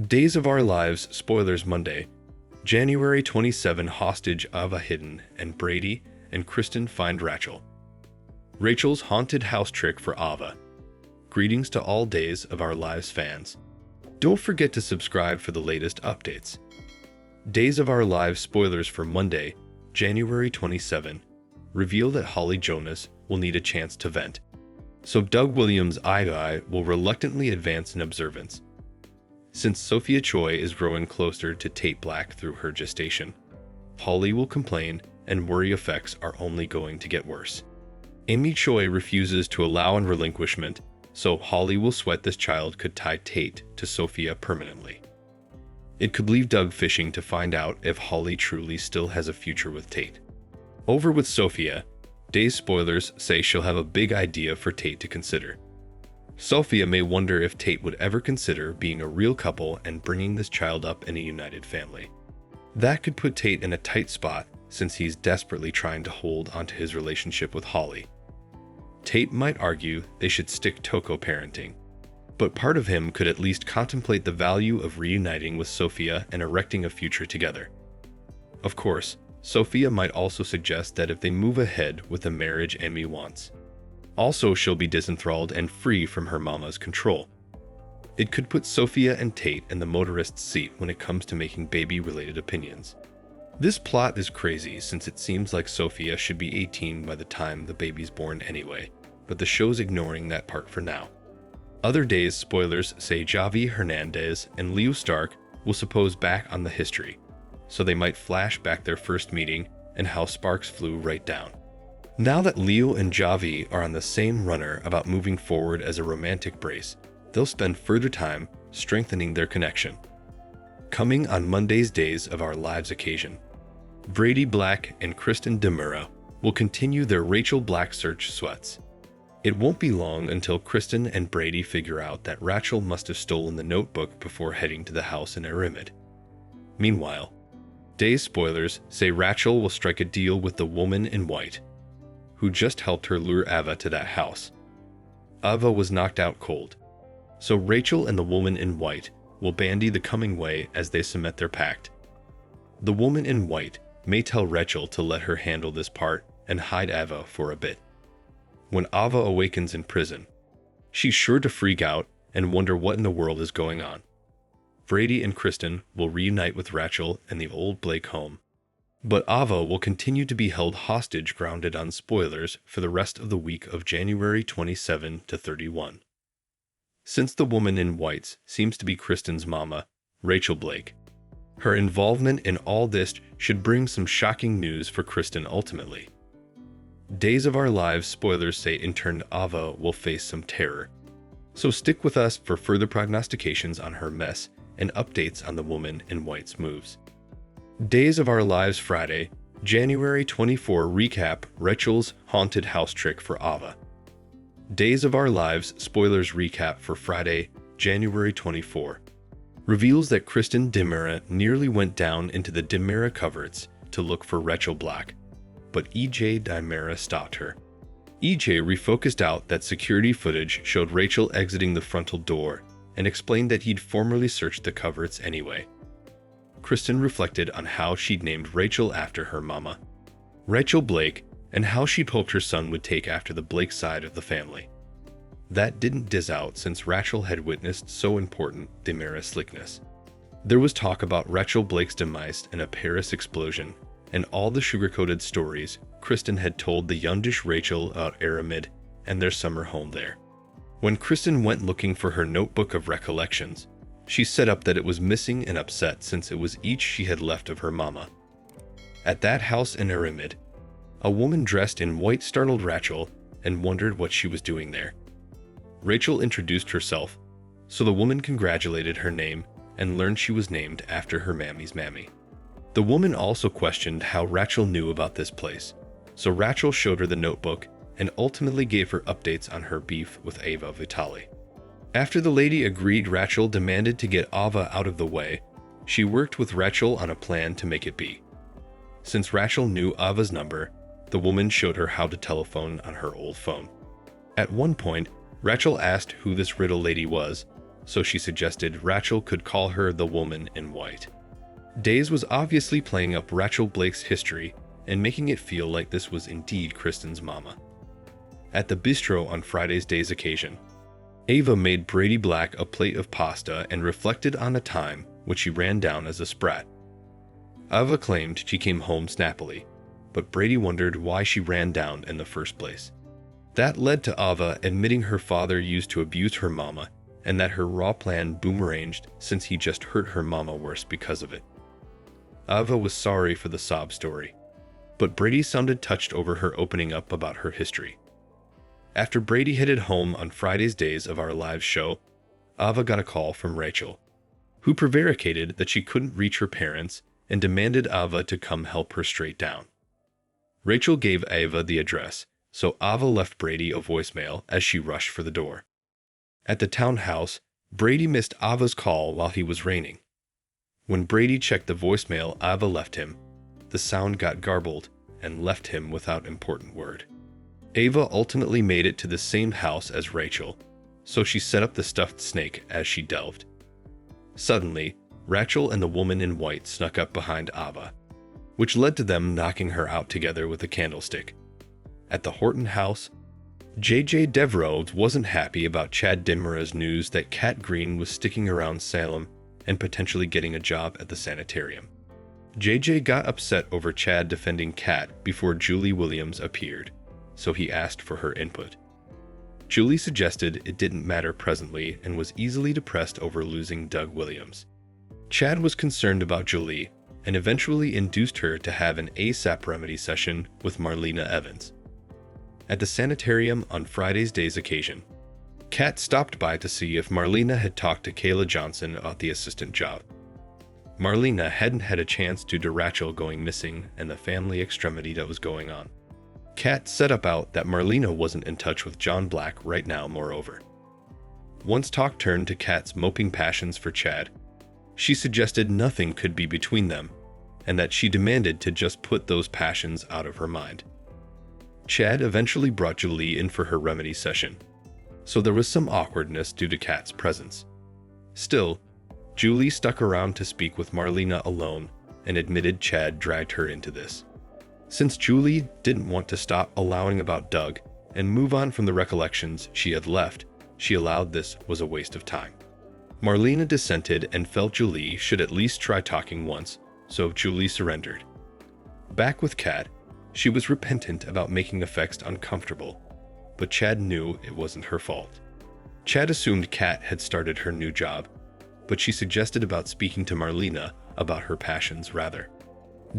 Days of Our Lives spoilers Monday, January 27 hostage Ava hidden and Brady and Kristen find Rachel. Rachel's haunted house trick for Ava. Greetings to all Days of Our Lives fans. Don't forget to subscribe for the latest updates. Days of Our Lives spoilers for Monday, January 27 reveal that Holly Jonas will need a chance to vent. So Doug Williams' eye will reluctantly advance in observance. Since Sophia Choi is growing closer to Tate Black through her gestation, Holly will complain and worry effects are only going to get worse. Amy Choi refuses to allow an relinquishment, so Holly will sweat this child could tie Tate to Sophia permanently. It could leave Doug fishing to find out if Holly truly still has a future with Tate. Over with Sophia, Days spoilers say she'll have a big idea for Tate to consider. Sophia may wonder if Tate would ever consider being a real couple and bringing this child up in a united family. That could put Tate in a tight spot since he's desperately trying to hold onto his relationship with Holly. Tate might argue they should stick Toko parenting, but part of him could at least contemplate the value of reuniting with Sophia and erecting a future together. Of course, Sophia might also suggest that if they move ahead with the marriage Amy wants, also she'll be disenthralled and free from her mama's control. It could put Sophia and Tate in the motorist's seat when it comes to making baby-related opinions. This plot is crazy since it seems like Sophia should be 18 by the time the baby's born anyway, but the show's ignoring that part for now. Other Days spoilers say Javi Hernandez and Leo Stark will suppose back on the history, so they might flash back their first meeting and how sparks flew right down. Now that Leo and Javi are on the same runner about moving forward as a romantic brace, they'll spend further time strengthening their connection. Coming on Monday's Days of Our Lives occasion, Brady Black and Kristen DeMura will continue their Rachel Black search sweats. It won't be long until Kristen and Brady figure out that Rachel must have stolen the notebook before heading to the house in Aramid. Meanwhile, Days spoilers say Rachel will strike a deal with the woman in white, who just helped her lure Ava to that house. Ava was knocked out cold, so Rachel and the woman in white will bandy the coming way as they cement their pact. The woman in white may tell Rachel to let her handle this part and hide Ava for a bit. When Ava awakens in prison, she's sure to freak out and wonder what in the world is going on. Brady and Kristen will reunite with Rachel in the old Blake home, but Ava will continue to be held hostage grounded on spoilers for the rest of the week of January 27 to 31. Since the woman in whites seems to be Kristen's mama, Rachel Blake, her involvement in all this should bring some shocking news for Kristen ultimately. Days of Our Lives spoilers say intern Ava will face some terror, so stick with us for further prognostications on her mess and updates on the woman in white's moves. Days of Our Lives Friday, January 24 recap Rachel's haunted house trick for Ava. Days of Our Lives spoilers recap for Friday, January 24 reveals that Kristen DeMura nearly went down into the DeMura coverts to look for Rachel Black, but EJ DeMura stopped her. EJ refocused out that security footage showed Rachel exiting the frontal door and explained that he'd formerly searched the coverts anyway. Kristen reflected on how she'd named Rachel after her mama, Rachel Blake, and how she'd hoped her son would take after the Blake side of the family. That didn't diz out since Rachel had witnessed so important DeMura slickness. There was talk about Rachel Blake's demise and a Paris explosion, and all the sugar-coated stories Kristen had told the youngish Rachel about Aramid and their summer home there. When Kristen went looking for her notebook of recollections, she set up that it was missing and upset since it was each she had left of her mama. At that house in Aramid, a woman dressed in white startled Rachel and wondered what she was doing there. Rachel introduced herself, so the woman congratulated her name and learned she was named after her mammy's mammy. The woman also questioned how Rachel knew about this place, so Rachel showed her the notebook and ultimately gave her updates on her beef with Ava Vitali. After the lady agreed, Rachel demanded to get Ava out of the way. She worked with Rachel on a plan to make it be. Since Rachel knew Ava's number, the woman showed her how to telephone on her old phone. At one point, Rachel asked who this riddle lady was, so she suggested Rachel could call her the woman in white. Days was obviously playing up Rachel Blake's history and making it feel like this was indeed Kristen's mama. At the bistro on Friday's Day's occasion, Ava made Brady Black a plate of pasta and reflected on a time which she ran down as a sprat. Ava claimed she came home snappily, but Brady wondered why she ran down in the first place. That led to Ava admitting her father used to abuse her mama and that her raw plan boomeranged since he just hurt her mama worse because of it. Ava was sorry for the sob story, but Brady sounded touched over her opening up about her history. After Brady headed home on Friday's Days of our live show, Ava got a call from Rachel, who prevaricated that she couldn't reach her parents and demanded Ava to come help her straight down. Rachel gave Ava the address, so Ava left Brady a voicemail as she rushed for the door. At the townhouse, Brady missed Ava's call while he was raining. When Brady checked the voicemail Ava left him, the sound got garbled and left him without important word. Ava ultimately made it to the same house as Rachel, so she set up the stuffed snake as she delved. Suddenly, Rachel and the woman in white snuck up behind Ava, which led to them knocking her out together with a candlestick. At the Horton house, J.J. Devereaux wasn't happy about Chad Dimmer's news that Kat Green was sticking around Salem and potentially getting a job at the sanitarium. J.J. got upset over Chad defending Kat before Julie Williams appeared, so he asked for her input. Julie suggested it didn't matter presently and was easily depressed over losing Doug Williams. Chad was concerned about Julie and eventually induced her to have an ASAP remedy session with Marlena Evans. At the sanitarium on Friday's Day's occasion, Kat stopped by to see if Marlena had talked to Kayla Johnson about the assistant job. Marlena hadn't had a chance due to Rachel going missing and the family extremity that was going on. Kat set about that Marlena wasn't in touch with John Black right now, moreover. Once talk turned to Kat's moping passions for Chad, she suggested nothing could be between them, and that she demanded to just put those passions out of her mind. Chad eventually brought Julie in for her remedy session, so there was some awkwardness due to Kat's presence. Still, Julie stuck around to speak with Marlena alone and admitted Chad dragged her into this. Since Julie didn't want to stop allowing about Doug and move on from the recollections she had left, she allowed this was a waste of time. Marlena dissented and felt Julie should at least try talking once, so Julie surrendered. Back with Kat, she was repentant about making effects uncomfortable, but Chad knew it wasn't her fault. Chad assumed Kat had started her new job, but she suggested about speaking to Marlena about her passions rather.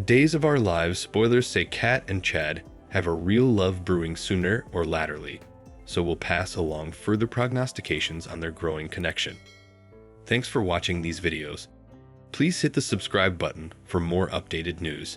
Days of Our Lives spoilers say Kat and Chad have a real love brewing sooner or laterally, so we'll pass along further prognostications on their growing connection. Thanks for watching these videos. Please hit the subscribe button for more updated news.